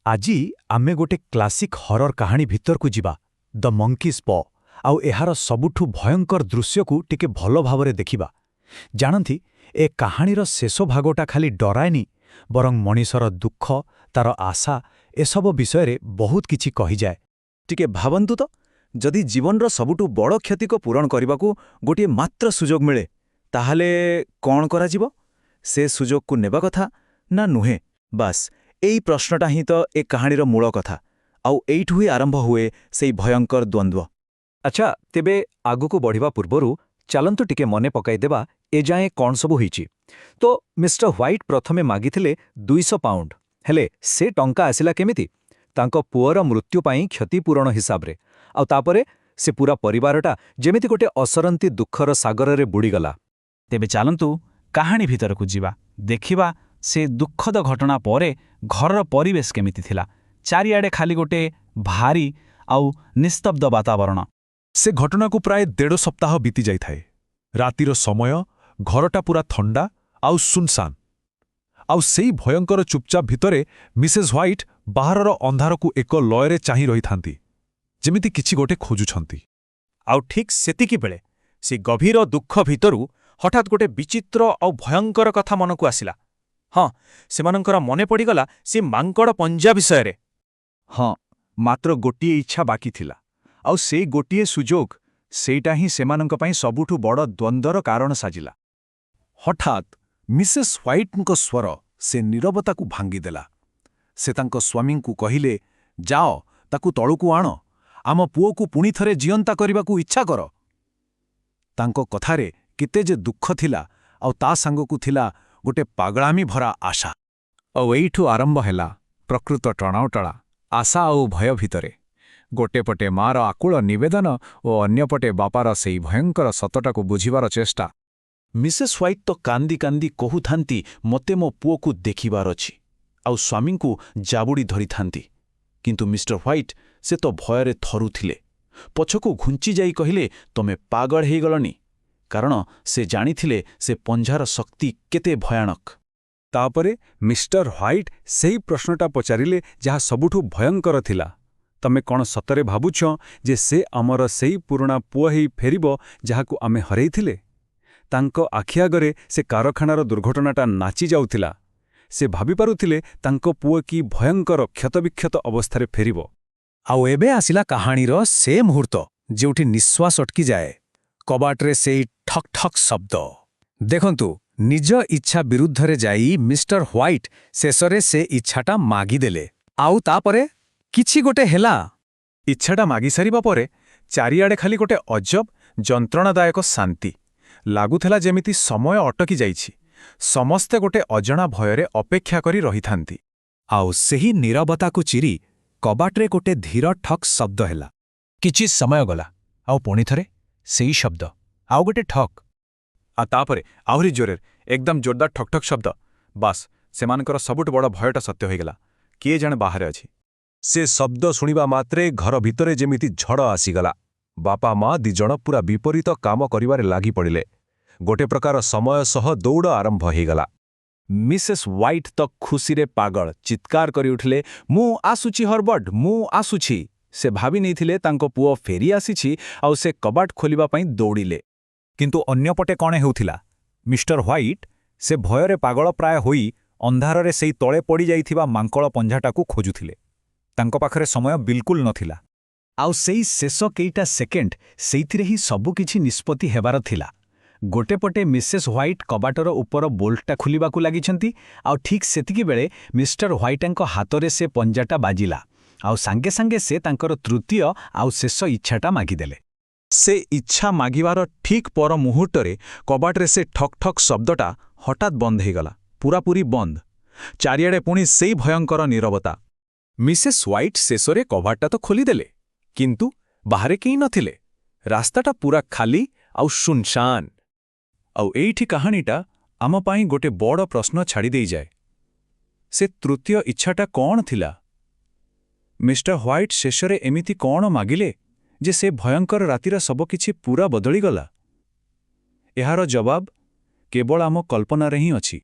ଆଜି ଆମେ ଗୋଟେ କ୍ଲାସିକ୍ ହରର କାହାଣୀ ଭିତରକୁ ଯିବା, ଦ ମଙ୍କିଜ୍ ପ, ଆଉ ଏହାର ସବୁଠୁ ଭୟଙ୍କର ଦୃଶ୍ୟକୁ ଟିକେ ଭଲ ଭାବରେ ଦେଖିବା। ଜାଣନ୍ତି, ଏ କାହାଣୀର ଶେଷ ଭାଗଟା ଖାଲି ଡରାଏନି, ବରଂ ମଣିଷର ଦୁଃଖ, ତାର ଆଶା, ଏସବୁ ବିଷୟରେ ବହୁତ କିଛି କହିଯାଏ। ଟିକେ ଭାବନ୍ତୁ ତ, ଯଦି ଜୀବନର ସବୁଠୁ ବଡ଼ କ୍ଷତିକୁ ପୂରଣ କରିବାକୁ ଗୋଟିଏ ମାତ୍ର ସୁଯୋଗ ମିଳେ, ତାହେଲେ କ'ଣ କରାଯିବ? ସେ ସୁଯୋଗକୁ ନେବା କଥା ନା ନୁହେଁ? ବାସ୍ ଏଇ ପ୍ରଶ୍ନଟା ହିଁ ତ ଏ କାହାଣୀର ମୂଳ କଥା। ଆଉ ଏଇଠୁ ହିଁ ଆରମ୍ଭ ହୁଏ ସେଇ ଭୟଙ୍କର ଦ୍ୱନ୍ଦ୍ୱ। ଆଚ୍ଛା, ତେବେ ଆଗକୁ ବଢ଼ିବା ପୂର୍ବରୁ ଚାଲନ୍ତୁ ଟିକେ ମନେ ପକାଇଦେବା ଏଯାଏଁ କ'ଣ ସବୁ ହୋଇଛି। ତ ମିଷ୍ଟର ହ୍ୱାଇଟ୍ ପ୍ରଥମେ ମାଗିଥିଲେ 200 ପାଉଣ୍ଡ। ହେଲେ ସେ ଟଙ୍କା ଆସିଲା କେମିତି? ତାଙ୍କ ପୁଅର ମୃତ୍ୟୁ ପାଇଁ କ୍ଷତିପୂରଣ ହିସାବରେ। ଆଉ ତାପରେ ସେ ପୂରା ପରିବାରଟା ଯେମିତି ଗୋଟେ ଅସରନ୍ତି ଦୁଃଖର ସାଗରରେ ବୁଡ଼ିଗଲା। ତେବେ ଚାଲନ୍ତୁ କାହାଣୀ ଭିତରକୁ ଯିବା, ଦେଖିବା ସେ ଦୁଃଖଦ ଘଟଣା ପରେ ଘରର ପରିବେଶ କେମିତି ଥିଲା। ଚାରିଆଡ଼େ ଖାଲି ଗୋଟେ ଭାରି ଆଉ ନିସ୍ତବ୍ଧ ବାତାବରଣ। ସେ ଘଟଣାକୁ ପ୍ରାୟ 1.5 ସପ୍ତାହ ବିତି ଯାଇଥାଏ। ରାତିର ସମୟ, ଘରଟା ପୂରା ଥଣ୍ଡା ଆଉ ସୁନସାନ୍। ଆଉ ସେଇ ଭୟଙ୍କର ଚୁପଚାପ ଭିତରେ ମିସେସ୍ ହ୍ୱାଇଟ୍ ବାହାରର ଅନ୍ଧାରକୁ ଏକ ଲୟରେ ଚାହିଁ ରହିଥାନ୍ତି, ଯେମିତି କିଛି ଗୋଟେ ଖୋଜୁଛନ୍ତି। ଆଉ ଠିକ୍ ସେତିକିବେଳେ ସେ ଗଭୀର ଦୁଃଖ ଭିତରୁ ହଠାତ୍ ଗୋଟେ ବିଚିତ୍ର ଆଉ ଭୟଙ୍କର କଥା ମନକୁ ଆସିଲା। ହଁ, ସେମାନଙ୍କର ମନେ ପଡ଼ିଗଲା ସେ ମାଙ୍କଡ଼ ପଞ୍ଜା ବିଷୟରେ। ହଁ, ମାତ୍ର ଗୋଟିଏ ଇଚ୍ଛା ବାକି ଥିଲା, ଆଉ ସେଇ ଗୋଟିଏ ସୁଯୋଗ, ସେଇଟା ହିଁ ସେମାନଙ୍କ ପାଇଁ ସବୁଠୁ ବଡ଼ ଦ୍ୱନ୍ଦ୍ୱର କାରଣ ସାଜିଲା। ହଠାତ୍ ମିସେସ୍ ହ୍ୱାଇଟ୍ଙ୍କ ସ୍ୱର ସେ ନୀରବତାକୁ ଭାଙ୍ଗିଦେଲା। ସେ ତାଙ୍କ ସ୍ୱାମୀଙ୍କୁ କହିଲେ, ଯାଅ, ତାକୁ ତଳକୁ ଆଣ, ଆମ ପୁଅକୁ ପୁଣି ଥରେ ଜୀଅନ୍ତା କରିବାକୁ ଇଚ୍ଛା କର। ତାଙ୍କ କଥାରେ କେତେ ଯେ ଦୁଃଖ ଥିଲା, ଆଉ ତା ସାଙ୍ଗକୁ ଥିଲା ଗୋଟେ ପାଗଳାମୀ ଭରା ଆଶା। ଆଉ ଏଇଠୁ ଆରମ୍ଭ ହେଲା ପ୍ରକୃତ ଟଣାଉଟଳା, ଆଶା ଆଉ ଭୟ ଭିତରେ। ଗୋଟେ ପଟେ ମାର ଆକୁଳ ନିବେଦନ ଓ ଅନ୍ୟପଟେ ବାପାର ସେଇ ଭୟଙ୍କର ସତଟାକୁ ବୁଝିବାର ଚେଷ୍ଟା। ମିସେସ୍ ହ୍ୱାଇଟ୍ ତ କାନ୍ଦି କାନ୍ଦି କହୁଥାନ୍ତି, ମୋତେ ମୋ ପୁଅକୁ ଦେଖିବାର ଅଛି, ଆଉ ସ୍ୱାମୀଙ୍କୁ ଜାବୁଡ଼ି ଧରିଥାନ୍ତି। କିନ୍ତୁ ମିଷ୍ଟର ହ୍ୱାଇଟ୍ ସେ ତ ଭୟରେ ଥରୁଥିଲେ। ପଛକୁ ଘୁଞ୍ଚିଯାଇ କହିଲେ, ତମେ ପାଗଳ ହେଇଗଲଣି। କାରଣ ସେ ଜାଣିଥିଲେ ସେ ପଞ୍ଝାର ଶକ୍ତି କେତେ ଭୟାନକ। ତାପରେ ମିଷ୍ଟର ହ୍ୱାଇଟ୍ ସେଇ ପ୍ରଶ୍ନଟା ପଚାରିଲେ ଯାହା ସବୁଠୁ ଭୟଙ୍କର ଥିଲା, ତମେ କ'ଣ ସତରେ ଭାବୁଛ ଯେ ସେ ଆମର ସେଇ ପୁରୁଣା ପୁଅ ହେଇ ଫେରିବ ଯାହାକୁ ଆମେ ହରେଇଥିଲେ? ତାଙ୍କ ଆଖି ଆଗରେ ସେ କାରଖାନାର ଦୁର୍ଘଟଣାଟା ନାଚି ଯାଉଥିଲା। ସେ ଭାବିପାରୁଥିଲେ ତାଙ୍କ ପୁଅ କି ଭୟଙ୍କର କ୍ଷତବିକ୍ଷତ ଅବସ୍ଥାରେ ଫେରିବ। ଆଉ ଏବେ ଆସିଲା କାହାଣୀର ସେ ମୁହୂର୍ତ୍ତ ଯେଉଁଠି ନିଶ୍ୱାସ ଅଟକିଯାଏ। କବାଟରେ ସେଇ ଠକ୍ ଠକ୍ ଶବ୍ଦ। ଦେଖନ୍ତୁ, ନିଜ ଇଚ୍ଛା ବିରୁଦ୍ଧରେ ଯାଇ ମିଷ୍ଟର ହ୍ୱାଇଟ୍ ଶେଷରେ ସେ ଇଚ୍ଛାଟା ମାଗିଦେଲେ। ଆଉ ତାପରେ କିଛି ଗୋଟେ ହେଲା। ଇଚ୍ଛାଟା ମାଗିସାରିବା ପରେ ଚାରିଆଡ଼େ ଖାଲି ଗୋଟେ ଅଜବ ଯନ୍ତ୍ରଣାଦାୟକ ଶାନ୍ତି। ଲାଗୁଥିଲା ଯେମିତି ସମୟ ଅଟକି ଯାଇଛି। ସମସ୍ତେ ଗୋଟେ ଅଜଣା ଭୟରେ ଅପେକ୍ଷା କରି ରହିଥାନ୍ତି। ଆଉ ସେହି ନୀରବତାକୁ ଚିରି କବାଟରେ ଗୋଟେ ଧୀର ଠକ୍ ଶବ୍ଦ ହେଲା। କିଛି ସମୟ ଗଲା, ଆଉ ପୁଣିଥରେ ସେଇ ଶବ୍ଦ, ଆଉ ଗୋଟେ ଠକ୍। ଆଉ ତାପରେ ଆହୁରି ଜୋରରେ, ଏକଦମ ଜୋରଦାର ଠକ୍ ଠକ୍ ଶବ୍ଦ। ବାସ୍, ସେମାନଙ୍କର ସବୁଠୁ ବଡ଼ ଭୟଟା ସତ୍ୟ ହୋଇଗଲା। କିଏ ଜଣେ ବାହାରେ ଅଛି। ସେ ଶବ୍ଦ ଶୁଣିବା ମାତ୍ରେ ଘର ଭିତରେ ଯେମିତି ଝଡ଼ ଆସିଗଲା। ବାପା ମା ଦିଜଣ ପୁରା ବିପରୀତ କାମ କରିବାରେ ଲାଗିପଡ଼ିଲେ। ଗୋଟେ ପ୍ରକାର ସମୟ ସହ ଦୌଡ଼ ଆରମ୍ଭ ହୋଇଗଲା। ମିସେସ୍ ହ୍ୱାଇଟ୍ ତ ଖୁସିରେ ପାଗଳ, ଚିତ୍କାର କରି ଉଠିଲେ, ମୁଁ ଆସୁଛି ହର୍ବର୍ଟ, ମୁଁ ଆସୁଛି। ସେ ଭାବି ନେଇଥିଲେ ତାଙ୍କ ପୁଅ ଫେରି ଆସିଛି, ଆଉ ସେ କବାଟ ଖୋଲିବା ପାଇଁ ଦୌଡ଼ିଲେ। କିନ୍ତୁ ଅନ୍ୟପଟେ କ'ଣ ହେଉଥିଲା? ମିଷ୍ଟର ହ୍ୱାଇଟ୍ ସେ ଭୟରେ ପାଗଳ ପ୍ରାୟ ହୋଇ ଅନ୍ଧାରରେ ସେଇ ତଳେ ପଡ଼ିଯାଇଥିବା ମାଙ୍କଳ ପଞ୍ଝାଟାକୁ ଖୋଜୁଥିଲେ। ତାଙ୍କ ପାଖରେ ସମୟ ବିଲକୁଲ ନଥିଲା। ଆଉ ସେଇ ଶେଷ କେଇଟା ସେକେଣ୍ଡ, ସେଇଥିରେ ହିଁ ସବୁକିଛି ନିଷ୍ପତ୍ତି ହେବାର ଥିଲା। ଗୋଟେ ପଟେ ମିସେସ୍ ହ୍ୱାଇଟ୍ କବାଟର ଉପର ବୋଲ୍ଟଟା ଖୋଲିବାକୁ ଲାଗିଛନ୍ତି, ଆଉ ଠିକ୍ ସେତିକିବେଳେ ମିଷ୍ଟର ହ୍ୱାଇଟ୍ଙ୍କ ହାତରେ ସେ ପଞ୍ଜାଟା ବାଜିଲା। ଆଉ ସାଙ୍ଗେ ସାଙ୍ଗେ ସେ ତାଙ୍କର ତୃତୀୟ ଆଉ ଶେଷ ଇଚ୍ଛାଟା ମାଗିଦେଲେ। ସେ ଇଚ୍ଛା ମାଗିବାର ଠିକ୍ ପର ମୁହୂର୍ତ୍ତରେ କବାଟରେ ସେ ଠକ୍ ଠକ୍ ଶବ୍ଦଟା ହଠାତ୍ ବନ୍ଦ ହେଇଗଲା, ପୂରାପୂରି ବନ୍ଦ। ଚାରିଆଡ଼େ ପୁଣି ସେଇ ଭୟଙ୍କର ନୀରବତା। ମିସେସ୍ ହ୍ୱାଇଟ୍ ଶେଷରେ କବାଟଟା ତ ଖୋଲିଦେଲେ, କିନ୍ତୁ ବାହାରେ କେହି ନଥିଲେ। ରାସ୍ତାଟା ପୂରା ଖାଲି ଆଉ ଶୂନଶାନ୍। ଆଉ ଏଇଠି କାହାଣୀଟା ଆମ ପାଇଁ ଗୋଟେ ବଡ଼ ପ୍ରଶ୍ନ ଛାଡ଼ି ଦେଇଯାଏ। ସେ ତୃତୀୟ ଇଚ୍ଛାଟା କ'ଣ ଥିଲା? ମିଷ୍ଟର ହ୍ୱାଇଟ୍ ଶେଷରେ ଏମିତି କ'ଣ ମାଗିଲେ ଯେ ସେ ଭୟଙ୍କର ରାତିର ସବୁକିଛି ପୂରା ବଦଳିଗଲା? ଏହାର ଜବାବ କେବଳ ଆମ କଳ୍ପନାରେ ହିଁ ଅଛି।